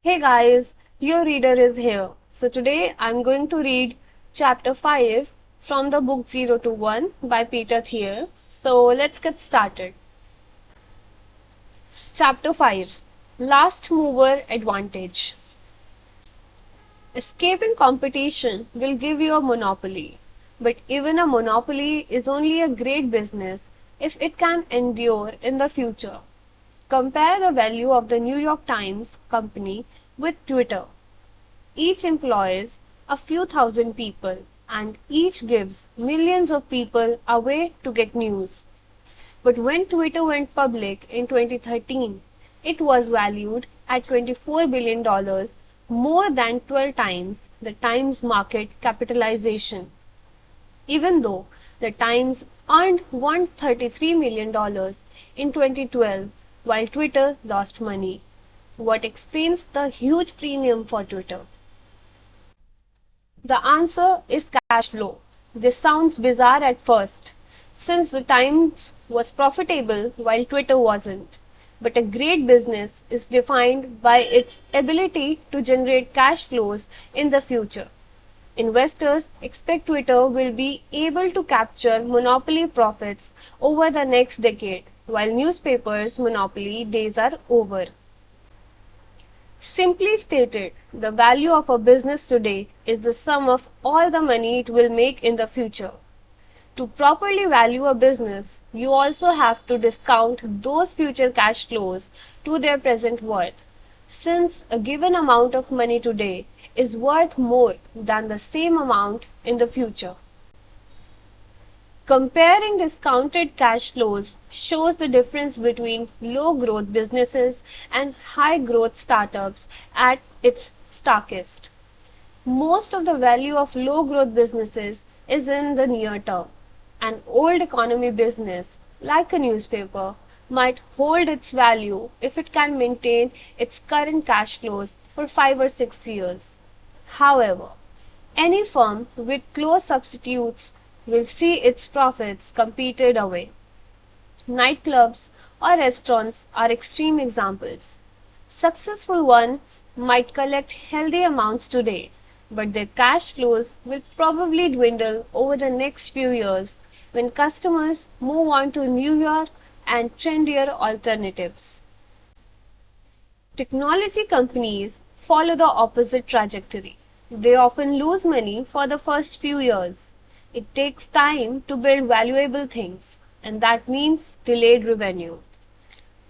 Hey guys, your reader is here. So today I'm going to read chapter 5 from the book 0 to 1 by Peter Thiel. So let's get started. Chapter 5, Last Mover Advantage. Escaping competition will give you a monopoly, but even a monopoly is only a great business if it can endure in the future. Compare the value of the New York Times company with Twitter. Each employs a few thousand people and each gives millions of people a way to get news. But when Twitter went public in 2013, it was valued at $24 billion, more than 12 times the Times market capitalization. Even though the Times earned $133 million in 2012 while Twitter lost money. What explains the huge premium for Twitter? The answer is cash flow. This sounds bizarre at first, since the Times was profitable while Twitter wasn't. But a great business is defined by its ability to generate cash flows in the future. Investors expect Twitter will be able to capture monopoly profits over the next decade, while newspapers' monopoly days are over. Simply stated, the value of a business today is the sum of all the money it will make in the future. To properly value a business, you also have to discount those future cash flows to their present worth, since a given amount of money today is worth more than the same amount in the future. Comparing discounted cash flows shows the difference between low growth businesses and high growth startups at its starkest. Most of the value of low growth businesses is in the near term. An old economy business, like a newspaper, might hold its value if it can maintain its current cash flows for 5 or 6 years. However, any firm with close substitutes will see its profits competed away. Nightclubs or restaurants are extreme examples. Successful ones might collect healthy amounts today, but their cash flows will probably dwindle over the next few years when customers move on to newer and trendier alternatives. Technology companies follow the opposite trajectory. They often lose money for the first few years. It takes time to build valuable things, and that means delayed revenue.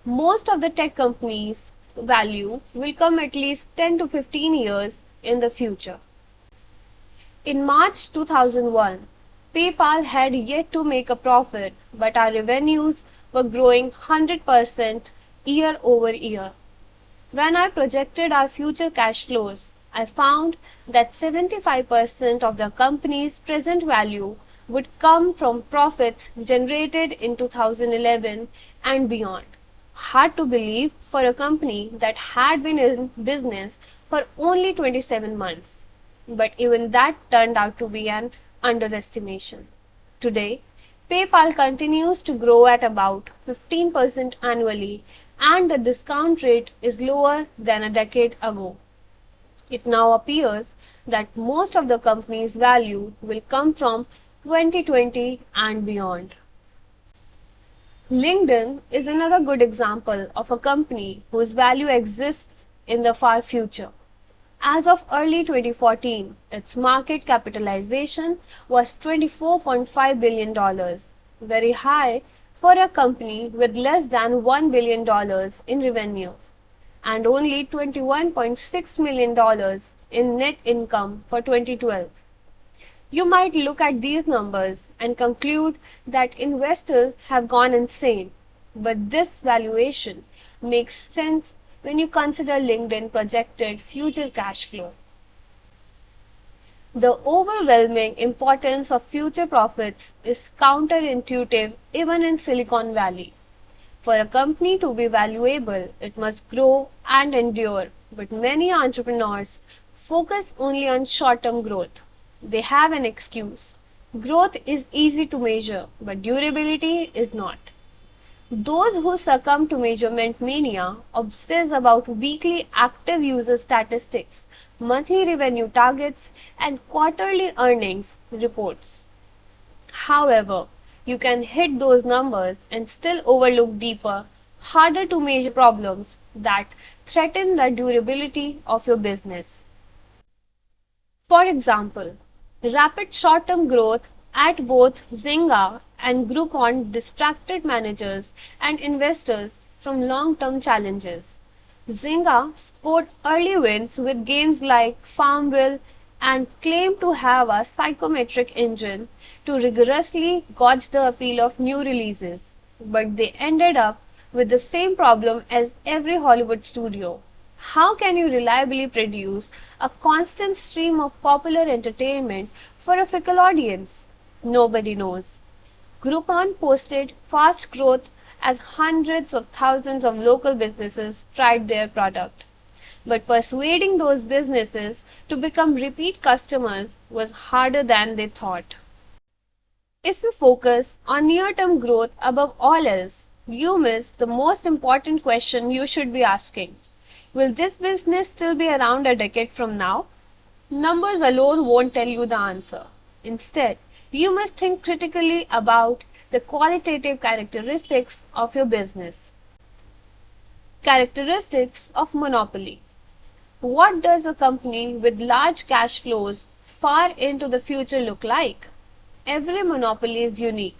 Most of the tech companies' value will come at least 10 to 15 years in the future. In March 2001, PayPal had yet to make a profit, but our revenues were growing 100% year over year. When I projected our future cash flows, I found that 75% of the company's present value would come from profits generated in 2011 and beyond. Hard to believe for a company that had been in business for only 27 months. But even that turned out to be an underestimation. Today, PayPal continues to grow at about 15% annually, and the discount rate is lower than a decade ago. It now appears that most of the company's value will come from 2020 and beyond. LinkedIn is another good example of a company whose value exists in the far future. As of early 2014, its market capitalization was $24.5 billion, very high for a company with less than $1 billion in revenue and only $21.6 million in net income for 2012. You might look at these numbers and conclude that investors have gone insane, but this valuation makes sense when you consider LinkedIn projected future cash flow. The overwhelming importance of future profits is counterintuitive even in Silicon Valley. For a company to be valuable, it must grow and endure, but many entrepreneurs focus only on short-term growth. They have an excuse. Growth is easy to measure, but durability is not. Those who succumb to measurement mania obsess about weekly active user statistics, monthly revenue targets, and quarterly earnings reports. However, you can hit those numbers and still overlook deeper, harder to measure problems that threaten the durability of your business. For example, rapid short-term growth at both Zynga and Groupon distracted managers and investors from long-term challenges. Zynga scored early wins with games like Farmville and claimed to have a psychometric engine to rigorously gauge the appeal of new releases, but they ended up with the same problem as every Hollywood studio. How can you reliably produce a constant stream of popular entertainment for a fickle audience? Nobody knows. Groupon posted fast growth as hundreds of thousands of local businesses tried their product. But persuading those businesses to become repeat customers was harder than they thought. If you focus on near-term growth above all else, you miss the most important question you should be asking. Will this business still be around a decade from now? Numbers alone won't tell you the answer. Instead, you must think critically about the qualitative characteristics of your business. Characteristics of monopoly. What does a company with large cash flows far into the future look like? Every monopoly is unique,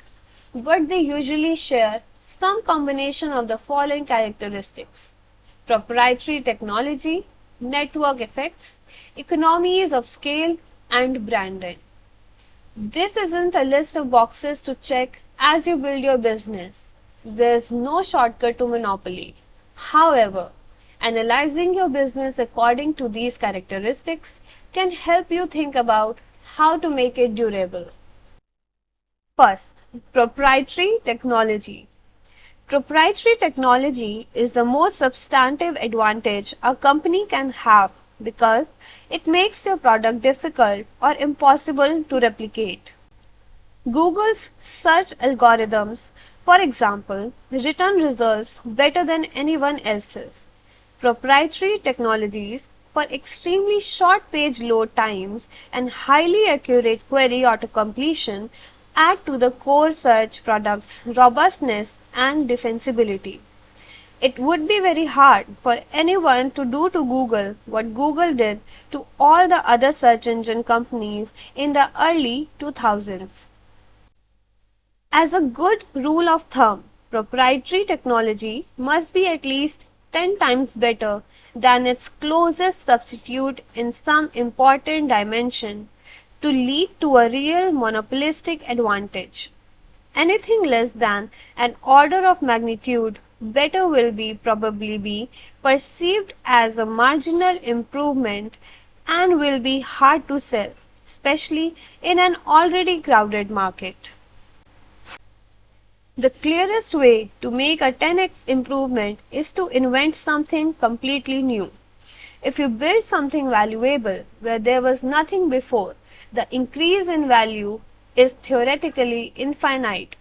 but they usually share some combination of the following characteristics: proprietary technology, network effects, economies of scale, and branding. This isn't a list of boxes to check as you build your business. There's no shortcut to monopoly. However, analyzing your business according to these characteristics can help you think about how to make it durable. First, proprietary technology. Proprietary technology is the most substantive advantage a company can have because it makes your product difficult or impossible to replicate. Google's search algorithms, for example, return results better than anyone else's. Proprietary technologies for extremely short page load times and highly accurate query autocompletion add to the core search product's robustness and defensibility. It would be very hard for anyone to do to Google what Google did to all the other search engine companies in the early 2000s. As a good rule of thumb, proprietary technology must be at least 10 times better than its closest substitute in some important dimension to lead to a real monopolistic advantage. Anything less than an order of magnitude better will probably be perceived as a marginal improvement and will be hard to sell, especially in an already crowded market. The clearest way to make a 10x improvement is to invent something completely new. If you build something valuable where there was nothing before, the increase in value is theoretically infinite.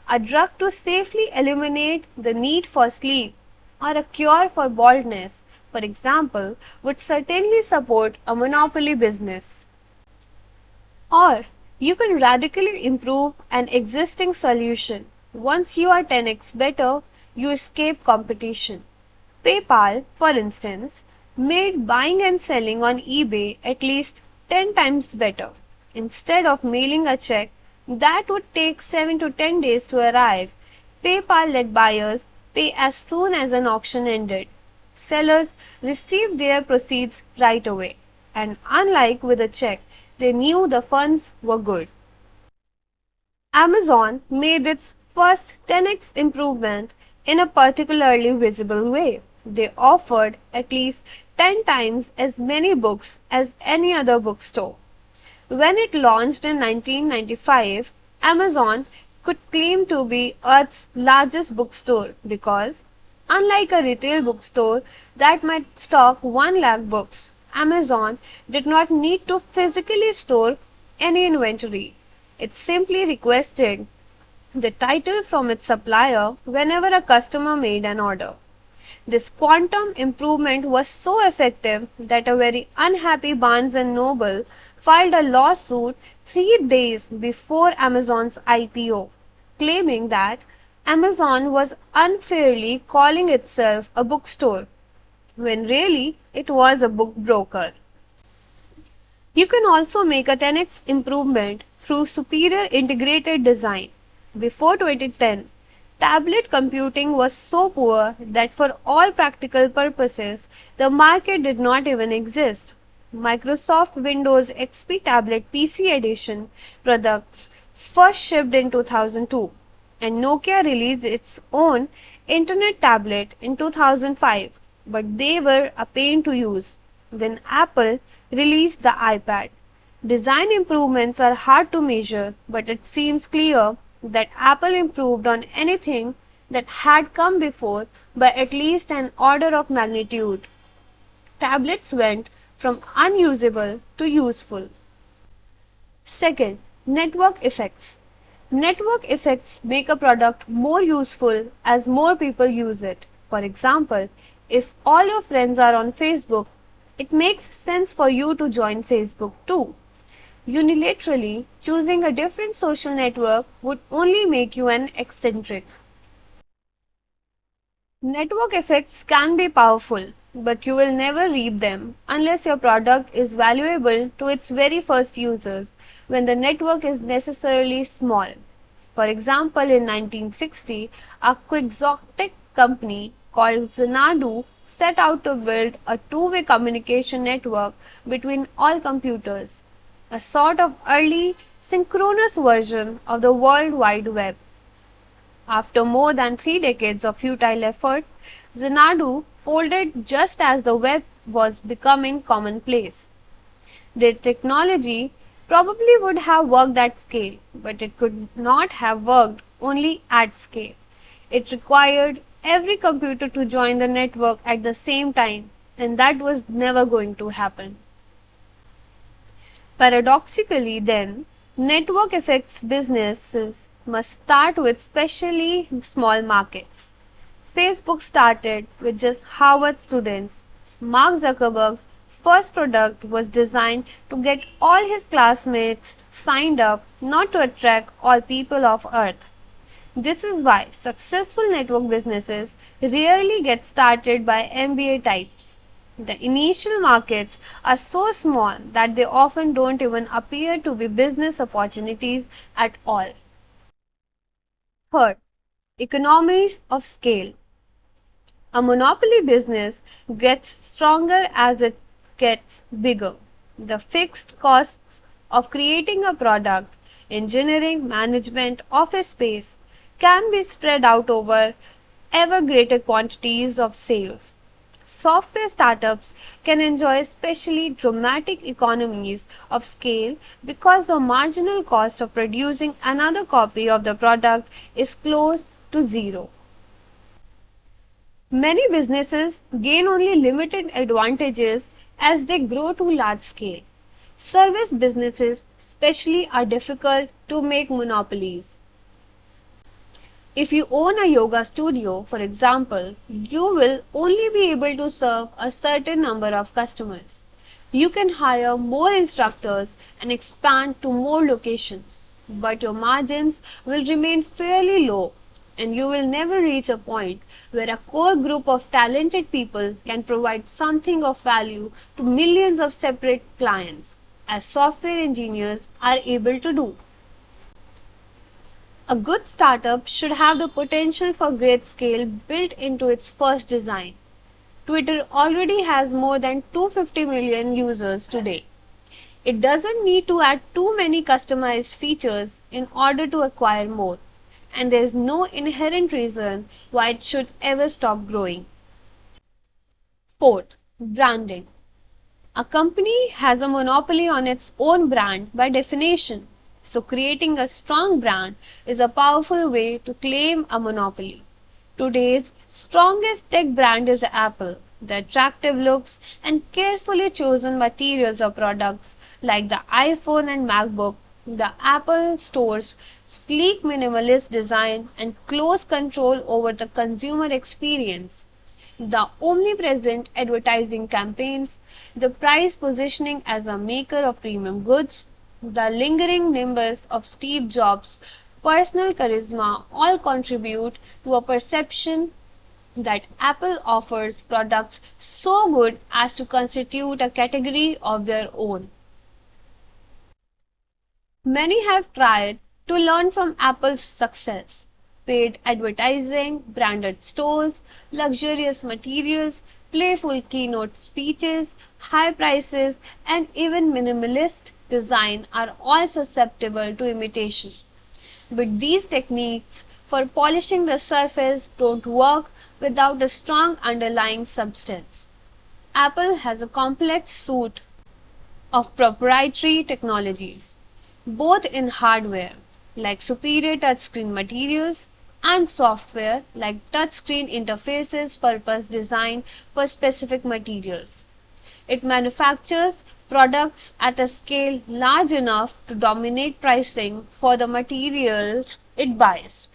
A drug to safely eliminate the need for sleep or a cure for baldness, for example, would certainly support a monopoly business. Or you can radically improve an existing solution. Once you are 10x better, you escape competition. PayPal, for instance, made buying and selling on eBay at least 10 times better. Instead of mailing a check that would take 7 to 10 days to arrive, PayPal let buyers pay as soon as an auction ended. Sellers received their proceeds right away, and unlike with a check, they knew the funds were good. Amazon made its first 10x improvement in a particularly visible way. They offered at least 10 times as many books as any other bookstore. When it launched in 1995, Amazon could claim to be Earth's largest bookstore because, unlike a retail bookstore that might stock 1 lakh books, Amazon did not need to physically store any inventory. It simply requested the title from its supplier whenever a customer made an order. This quantum improvement was so effective that a very unhappy Barnes and Noble filed a lawsuit 3 days before Amazon's IPO, claiming that Amazon was unfairly calling itself a bookstore when really it was a book broker. You can also make a 10x improvement through superior integrated design. Before 2010, tablet computing was so poor that for all practical purposes, the market did not even exist. Microsoft Windows XP Tablet PC Edition products first shipped in 2002, and Nokia released its own Internet tablet in 2005, but they were a pain to use. Then Apple released the iPad. Design improvements are hard to measure, but it seems clear that Apple improved on anything that had come before by at least an order of magnitude. Tablets went from unusable to useful. Second, network effects. Network effects make a product more useful as more people use it. For example, if all your friends are on Facebook, it makes sense for you to join Facebook too. Unilaterally choosing a different social network would only make you an eccentric. Network effects can be powerful, but you will never reap them unless your product is valuable to its very first users when the network is necessarily small. For example, in 1960, a Quixotic company called Xanadu set out to build a two-way communication network between all computers, a sort of early synchronous version of the World Wide Web. After more than 3 decades of futile effort, Xanadu folded just as the web was becoming commonplace. Their technology probably would have worked at scale, but it could not have worked only at scale. It required every computer to join the network at the same time, and that was never going to happen. Paradoxically, then, network effects businesses must start with specially small markets. Facebook started with just Harvard students. Mark Zuckerberg's first product was designed to get all his classmates signed up, not to attract all people of Earth. This is why successful network businesses rarely get started by MBA types. The initial markets are so small that they often don't even appear to be business opportunities at all. Third, economies of scale. A monopoly business gets stronger as it gets bigger. The fixed costs of creating a product, engineering, management, office space can be spread out over ever greater quantities of sales. Software startups can enjoy especially dramatic economies of scale because the marginal cost of producing another copy of the product is close to zero. Many businesses gain only limited advantages as they grow to large scale. Service businesses especially are difficult to make monopolies. If you own a yoga studio, for example, you will only be able to serve a certain number of customers. You can hire more instructors and expand to more locations, but your margins will remain fairly low, and you will never reach a point where a core group of talented people can provide something of value to millions of separate clients, as software engineers are able to do. A good startup should have the potential for great scale built into its first design. Twitter already has more than 250 million users today. It doesn't need to add too many customized features in order to acquire more, and there is no inherent reason why it should ever stop growing. Fourth, branding. A company has a monopoly on its own brand by definition, so creating a strong brand is a powerful way to claim a monopoly. Today's strongest tech brand is Apple. The attractive looks and carefully chosen materials of products like the iPhone and MacBook, the Apple Store's sleek minimalist design, and close control over the consumer experience. The omnipresent advertising campaigns, the price positioning as a maker of premium goods, the lingering nimbus of Steve Jobs' personal charisma all contribute to a perception that Apple offers products so good as to constitute a category of their own. Many have tried to learn from Apple's success. Paid advertising, branded stores, luxurious materials, playful keynote speeches, high prices, and even minimalist design are all susceptible to imitation. But these techniques for polishing the surface don't work without a strong underlying substance. Apple has a complex suite of proprietary technologies, both in hardware, like superior touchscreen materials, and software, like touchscreen interfaces purpose designed for specific materials. It manufactures products at a scale large enough to dominate pricing for the materials it buys,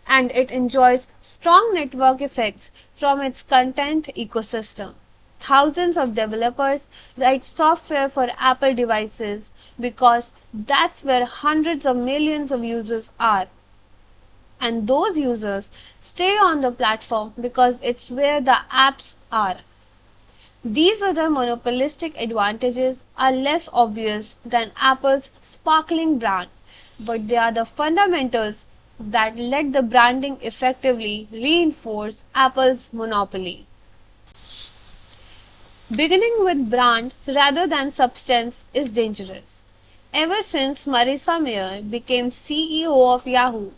and it enjoys strong network effects from its content ecosystem. Thousands of developers write software for Apple devices because that's where hundreds of millions of users are. And those users stay on the platform because it's where the apps are. These other monopolistic advantages are less obvious than Apple's sparkling brand, but they are the fundamentals that let the branding effectively reinforce Apple's monopoly. Beginning with brand rather than substance is dangerous. Ever since Marissa Mayer became CEO of Yahoo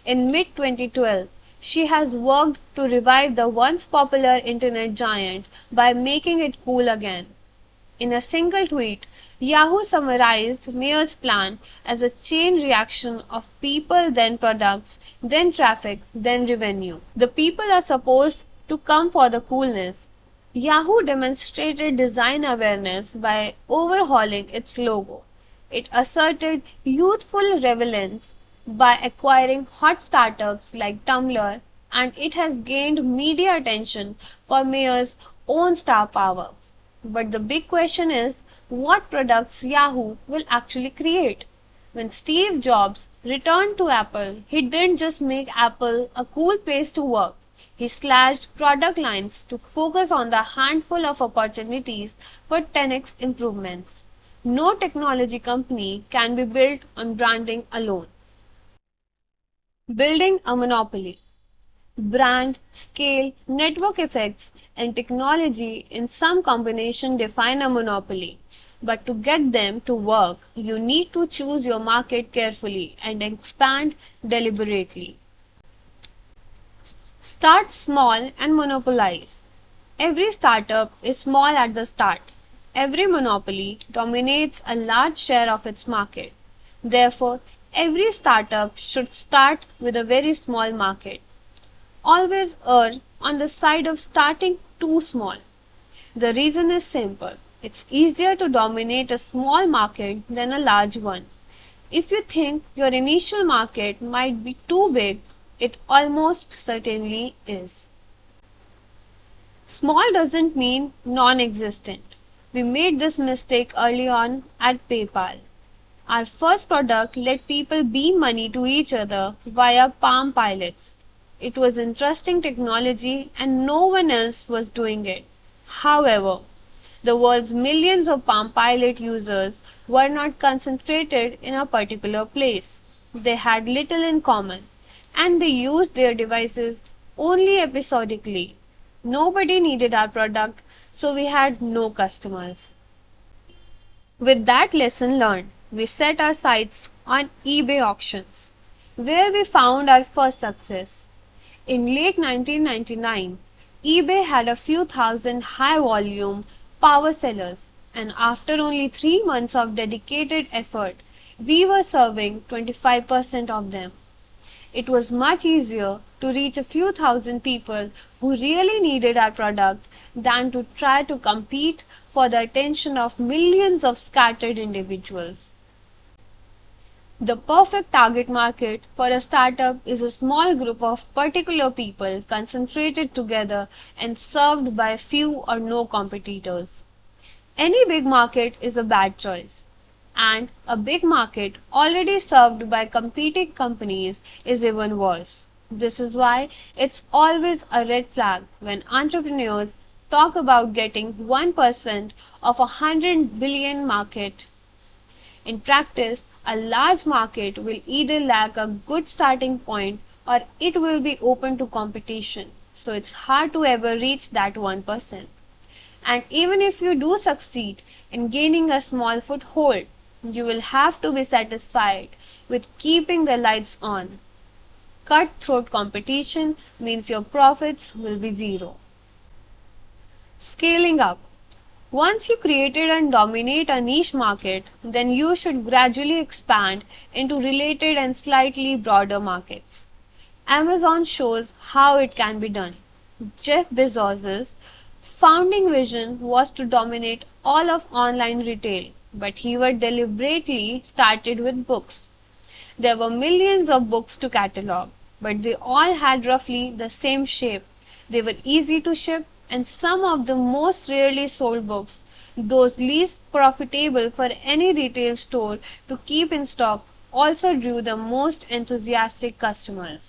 in mid 2012, she has worked to revive the once popular internet giant by making it cool again. In a single tweet, Yahoo summarized Mayer's plan as a chain reaction of people, then products, then traffic, then revenue. The people are supposed to come for the coolness. Yahoo demonstrated design awareness by overhauling its logo. It asserted youthful relevance by acquiring hot startups like Tumblr, and it has gained media attention for Mayer's own star power. But the big question is what products Yahoo will actually create. When Steve Jobs returned to Apple, he didn't just make Apple a cool place to work. He slashed product lines to focus on the handful of opportunities for 10x improvements. No technology company can be built on branding alone. Building a monopoly. Brand, scale, network effects, and technology in some combination define a monopoly. But to get them to work, you need to choose your market carefully and expand deliberately. Start small and monopolize. Every startup is small at the start. Every monopoly dominates a large share of its market. Therefore, every startup should start with a very small market. Always err on the side of starting too small. The reason is simple. It's easier to dominate a small market than a large one. If you think your initial market might be too big, it almost certainly is. Small doesn't mean non-existent. We made this mistake early on at PayPal. Our first product let people beam money to each other via Palm Pilots. It was interesting technology and no one else was doing it. However, the world's millions of Palm Pilot users were not concentrated in a particular place. They had little in common, and they used their devices only episodically. Nobody needed our product, so we had no customers. With that lesson learned, we set our sights on eBay auctions, where we found our first success. In late 1999, eBay had a few thousand high-volume power sellers, and after only 3 months of dedicated effort, we were serving 25% of them. It was much easier to reach a few thousand people who really needed our product than to try to compete for the attention of millions of scattered individuals. The perfect target market for a startup is a small group of particular people concentrated together and served by few or no competitors. Any big market is a bad choice, and a big market already served by competing companies is even worse. This is why it's always a red flag when entrepreneurs talk about getting 1% of a 100 billion market. In practice, a large market will either lack a good starting point or it will be open to competition. So it's hard to ever reach that 1%. And even if you do succeed in gaining a small foothold, you will have to be satisfied with keeping the lights on. Cutthroat competition means your profits will be zero. Scaling up. Once you created and dominate a niche market, then you should gradually expand into related and slightly broader markets. Amazon shows how it can be done. Jeff Bezos' founding vision was to dominate all of online retail, but he was deliberately started with books. There were millions of books to catalog, but they all had roughly the same shape. They were easy to ship, and some of the most rarely sold books, those least profitable for any retail store to keep in stock, also drew the most enthusiastic customers.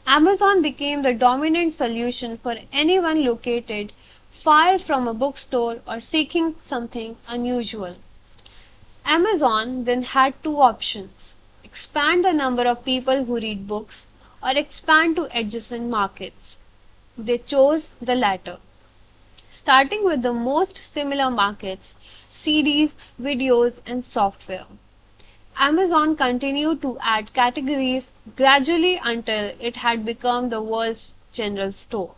Amazon became the dominant solution for anyone located far from a bookstore or seeking something unusual. Amazon then had two options: expand the number of people who read books or expand to adjacent markets. They chose the latter. Starting with the most similar markets, CDs, videos, and software. Amazon continued to add categories gradually until it had become the world's general store.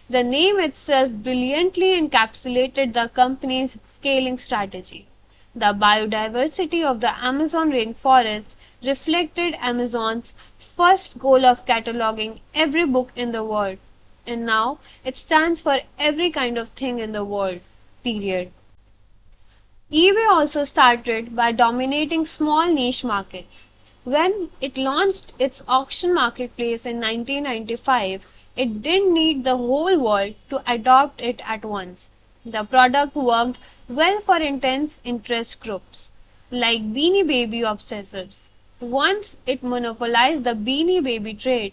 The name itself brilliantly encapsulated the company's scaling strategy. The biodiversity of the Amazon rainforest reflected Amazon's first goal of cataloging every book in the world, and now it stands for every kind of thing in the world, period. eBay also started by dominating small niche markets. When it launched its auction marketplace in 1995, it didn't need the whole world to adopt it at once. The product worked well for intense interest groups, like Beanie Baby obsessives. Once it monopolized the Beanie Baby trade,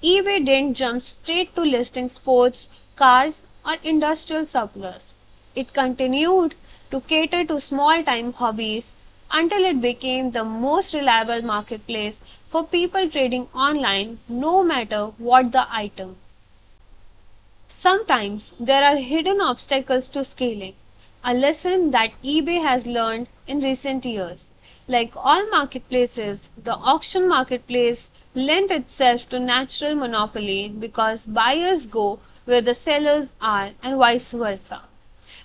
eBay didn't jump straight to listing sports, cars, or industrial surplus. It continued to cater to small-time hobbies until it became the most reliable marketplace for people trading online, no matter what the item. Sometimes there are hidden obstacles to scaling, a lesson that eBay has learned in recent years. Like all marketplaces, the auction marketplace lent itself to natural monopoly because buyers go where the sellers are and vice versa.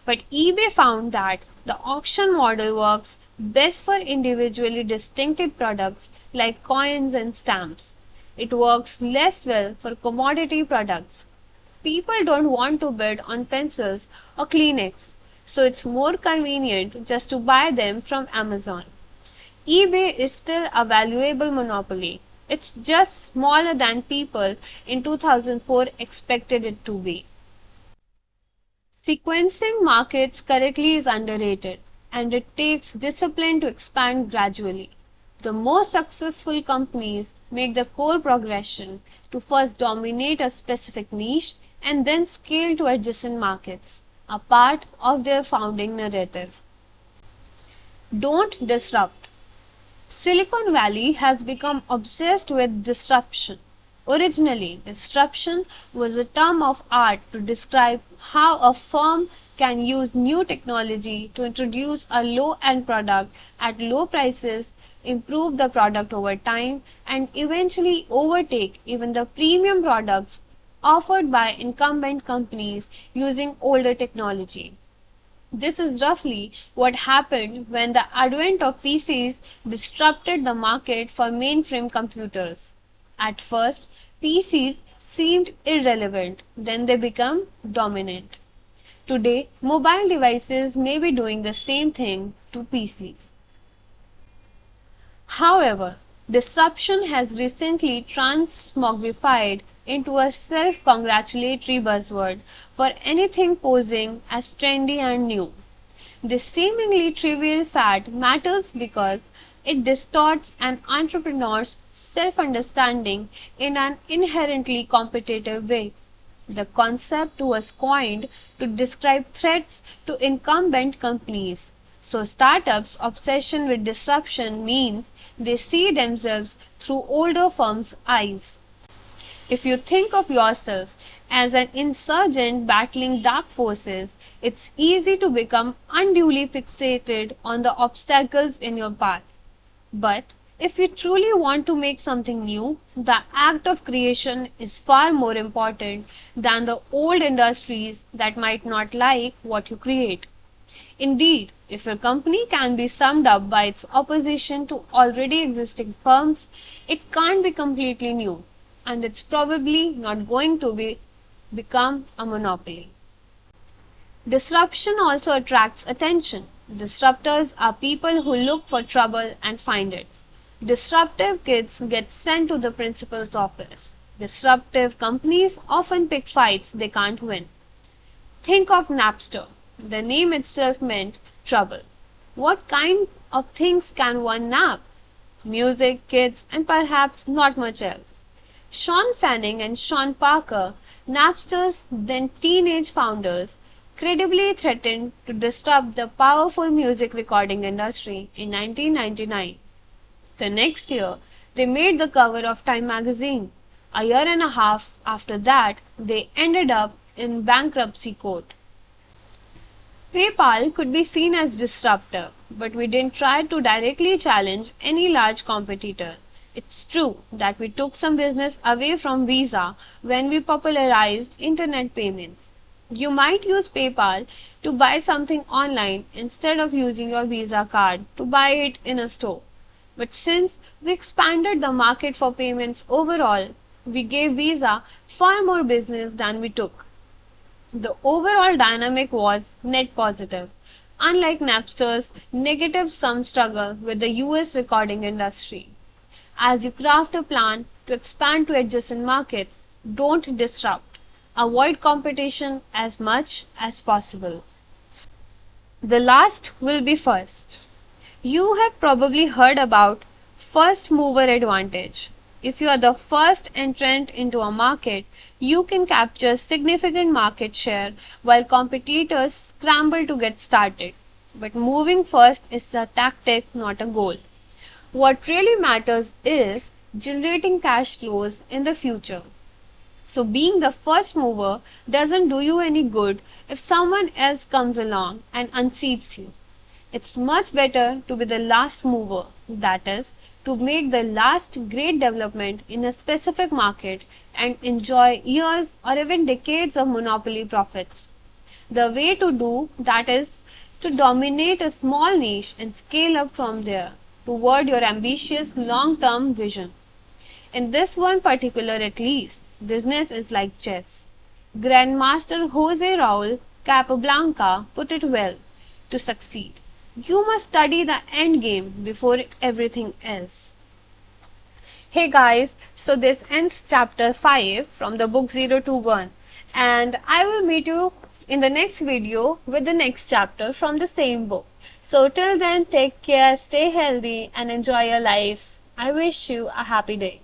But eBay found that the auction model works best for individually distinctive products like coins and stamps. It works less well for commodity products. People don't want to bid on pencils or Kleenex, so it's more convenient just to buy them from Amazon. eBay is still a valuable monopoly. It's just smaller than people in 2004 expected it to be. Sequencing markets correctly is underrated, and it takes discipline to expand gradually. The most successful companies make the core progression to first dominate a specific niche and then scale to adjacent markets, a part of their founding narrative. Don't disrupt. Silicon Valley has become obsessed with disruption. Originally, disruption was a term of art to describe how a firm can use new technology to introduce a low-end product at low prices, improve the product over time, and eventually overtake even the premium products offered by incumbent companies using older technology. This is roughly what happened when the advent of PCs disrupted the market for mainframe computers. At first, PCs seemed irrelevant, then they became dominant. Today, mobile devices may be doing the same thing to PCs. However, disruption has recently transmogrified into a self-congratulatory buzzword for anything posing as trendy and new. This seemingly trivial fact matters because it distorts an entrepreneur's self-understanding in an inherently competitive way. The concept was coined to describe threats to incumbent companies. So startups' obsession with disruption means they see themselves through older firms' eyes. If you think of yourself as an insurgent battling dark forces, it's easy to become unduly fixated on the obstacles in your path. But if you truly want to make something new, the act of creation is far more important than the old industries that might not like what you create. Indeed, if your company can be summed up by its opposition to already existing firms, it can't be completely new, and it's probably not going to become a monopoly. Disruption also attracts attention. Disruptors are people who look for trouble and find it. Disruptive kids get sent to the principal's office. Disruptive companies often pick fights they can't win. Think of Napster. The name itself meant trouble. What kind of things can one nap? Music, kids, and perhaps not much else. Sean Fanning and Sean Parker, Napster's then teenage founders, credibly threatened to disrupt the powerful music recording industry in 1999. The next year, they made the cover of Time magazine. A year and a half after that, they ended up in bankruptcy court. PayPal could be seen as disruptive, but we didn't try to directly challenge any large competitor. It's true that we took some business away from Visa when we popularized internet payments. You might use PayPal to buy something online instead of using your Visa card to buy it in a store. But since we expanded the market for payments overall, we gave Visa far more business than we took. The overall dynamic was net positive, unlike Napster's negative sum struggle with the US recording industry. As you craft a plan to expand to adjacent markets, don't disrupt. Avoid competition as much as possible. The last will be first. You have probably heard about first mover advantage. If you are the first entrant into a market, you can capture significant market share while competitors scramble to get started. But moving first is a tactic, not a goal. What really matters is generating cash flows in the future. So being the first mover doesn't do you any good if someone else comes along and unseats you. It's much better to be the last mover, that is, to make the last great development in a specific market and enjoy years or even decades of monopoly profits. The way to do that is to dominate a small niche and scale up from there toward your ambitious long-term vision. In this one particular at least, business is like chess. Grandmaster Jose Raul Capablanca put it well: to succeed, you must study the end game before everything else. Hey guys, so this ends chapter 5 from the book 021, and I will meet you in the next video with the next chapter from the same book. So till then, take care, stay healthy and enjoy your life. I wish you a happy day.